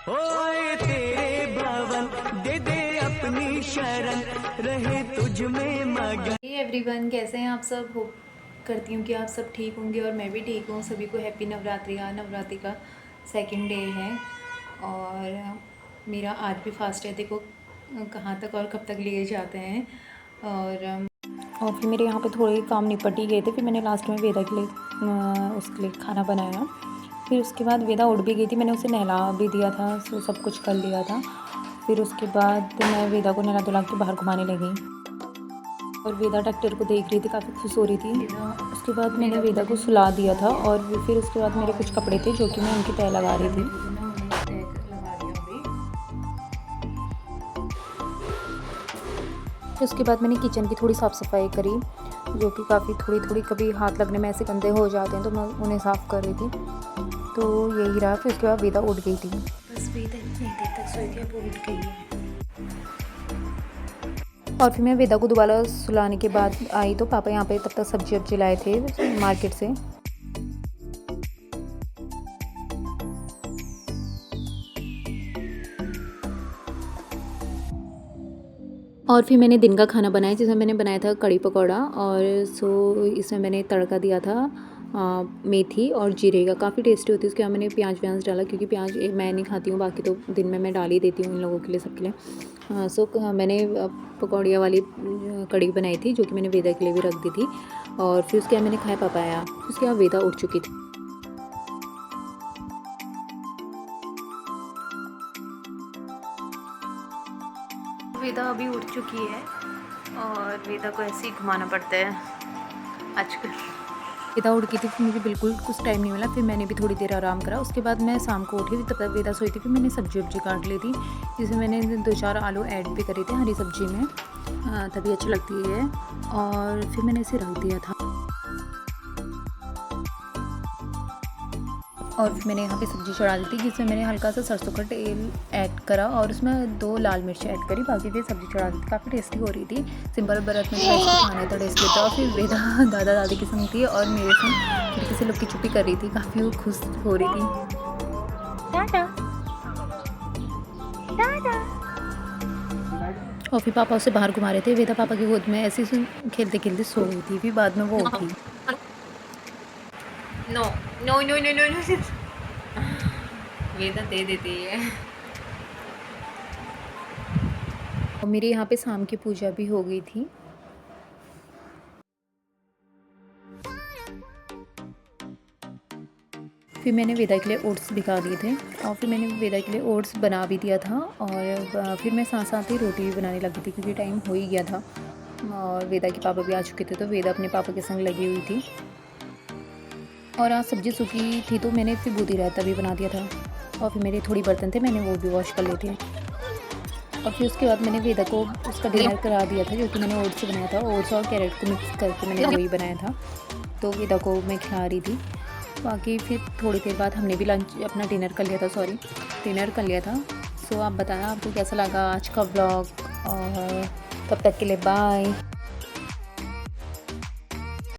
ओए तेरे भवन दे दे अपनी शरण, रहे तुझ में मगन। हे एवरीवन, कैसे हैं आप सब। होप करती हूँ कि आप सब ठीक होंगे और मैं भी ठीक हूँ। सभी को हैप्पी नवरात्रि। नवरात्रि का सेकंड डे है और मेरा आज भी फास्ट है। देखो कहाँ तक और कब तक लिए जाते हैं। और फिर मेरे यहाँ पे थोड़े काम निपट ही गए थे। फिर मैंने लास्ट में वेदा के लिए उसके लिए खाना बनाया। फिर उसके बाद वेदा उठ भी गई थी। मैंने उसे नहला भी दिया था, सो सब कुछ कर लिया था। फिर उसके बाद मैं वेदा को नहला धुला के बाहर घुमाने लगी और वेदा ट्रैक्टर को देख रही थी, काफ़ी खुश हो रही थी। उसके बाद मैंने वेदा को सुला दिया था और फिर उसके बाद मेरे कुछ कपड़े थे जो कि मैं उनकी तह लगा रही थी। फिर उसके बाद मैंने किचन की थोड़ी साफ़ सफाई करी, जो कि काफ़ी थोड़ी कभी हाथ लगने में ऐसे गंदे हो जाते हैं, तो मैं उन्हें साफ़ कर रही थी। तो यही रहा। फिर उसके बाद वेदा उठ गई थी। बस वेदा इतनी देर तक सोई थी, अब वो उठ गई है। और फिर मैं वेदा को दोबारा सुलाने के बाद आई तो पापा यहाँ पे तब तक सब्जी वब्जी लाए थे मार्केट से। और फिर मैंने दिन का खाना बनाया, जिसमें मैंने बनाया था कड़ी पकौड़ा और इसमें मैंने तड़का दिया था मेथी और जीरे का। काफ़ी टेस्टी होती है। उसके बाद मैंने प्याज डाला, क्योंकि प्याज मैं नहीं खाती हूँ, बाकी तो दिन में मैं डाल ही देती हूँ इन लोगों के लिए, सबके लिए। मैंने पकौड़िया वाली कड़ी बनाई थी, जो कि मैंने वेदा के लिए भी रख दी थी। और फिर उसके बाद मैंने खाया पपाया। उसके बाद वेदा उठ चुकी थी। वेदा अभी उठ चुकी है और वेदा को ऐसे ही घुमाना पड़ता है आजकल। वेदा उठ गई थी, फिर मुझे बिल्कुल कुछ टाइम नहीं मिला। फिर मैंने भी थोड़ी देर आराम करा। उसके बाद मैं शाम को उठी, तब तक वेदा सोई थी। फिर मैंने सब्जी वब्जी काट ली थी, जिसमें मैंने 2-4 आलू ऐड भी करे थे हरी सब्जी में, तभी अच्छी लगती है। और फिर मैंने इसे रख दिया था। और फिर मैंने यहाँ पे सब्ज़ी चढ़ा दी थी, जिसमें मैंने हल्का सा सरसों का तेल ऐड करा और उसमें 2 लाल मिर्च ऐड करी। बाकी फिर सब्ज़ी चढ़ा दी थी। काफ़ी टेस्टी हो रही थी। सिंपल व्रत में वैसे खाना था टेस्टी था। और फिर वेदा दादा दादी की संग थी और मेरे संग खिड़की से लुक्की छुपी कर रही थी। काफ़ी वो खुश हो रही थी। दादा दादा। और फिर पापा उसे बाहर घुमा रहे थे। वेदा पापा की गोद में ऐसे खेलते खेलते सो गई थी। फिर बाद में वो उठी। No no no no no no, Veda दे देती है। और मेरे यहाँ पे शाम की पूजा भी हो गई थी। फिर मैंने वेदा के लिए ओट्स भिगा दिए थे और फिर मैंने वेदा के लिए ओट्स बना भी दिया था। और फिर मैं साथ साथ ही रोटी भी बनाने लगी थी, क्योंकि टाइम हो ही गया था और वेदा के पापा भी आ चुके थे, तो वेदा अपने पापा के संग लगी हुई थी। और आज सब्ज़ी सूखी थी, तो मैंने फिर बूंदी रायता भी बना दिया था। और फिर मेरे थोड़ी बर्तन थे, मैंने वो भी वॉश कर लिए थे। और फिर उसके बाद मैंने वेदा को उसका डिनर करा दिया था, जो कि मैंने ओट्स से बनाया था। ओट्स और कैरेट को मिक्स करके मैंने वही बनाया था, तो वेदा को मैं खिला रही थी। बाकी फिर थोड़ी देर बाद हमने भी अपना डिनर कर लिया था। सो आप बताना आपको कैसा लगा आज का व्लॉग, और तब तक के लिए बाय।